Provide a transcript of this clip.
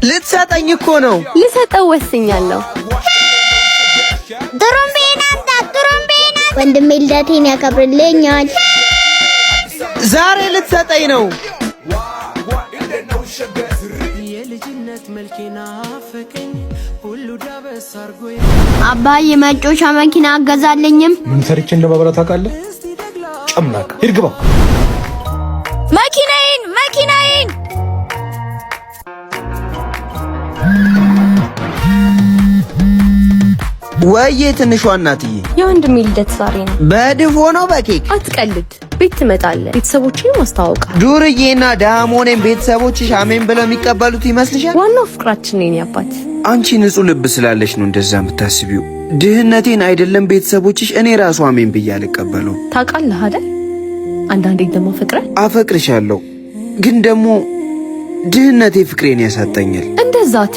ልትሰጠኝ እኮ ነው። ልሰጠው ወስኛለሁ። ጥሩምቤን አምጣ፣ ጥሩምቤን። ወንድሜ ልደቴን ያከብርልኛል። ዛሬ ልትሰጠኝ ነው። አባዬ መጮሻ መኪና አገዛልኝም። ምን ሰርቼ እንደማበላ ታውቃለህ? ጨምላቅ ሂድ ግባ። መኪናዬን ወይዬ ትንሿ እናትዬ፣ የወንድሜ ልደት ዛሬ ነው። በድፎ ነው በኬክ? አትቀልድ። ቤት ትመጣለህ። ቤተሰቦችህን ማስተዋወቅ። ዱርዬና ዳሞኔን ቤተሰቦችሽ አሜን ብለው የሚቀበሉት ይመስልሻል? ዋናው ፍቅራችን ነው የኔ አባት። አንቺ ንጹህ ልብ ስላለሽ ነው እንደዛ የምታስቢው። ድህነቴን አይደለም ቤተሰቦችሽ፣ እኔ ራሱ አሜን ብዬ አልቀበለው። ታውቃለህ አይደል? አንዳንዴ ደግሞ አፈቅርሻለሁ፣ ግን ደግሞ ድህነቴ ፍቅሬን ያሳጠኛል። እንደዛ አትበል።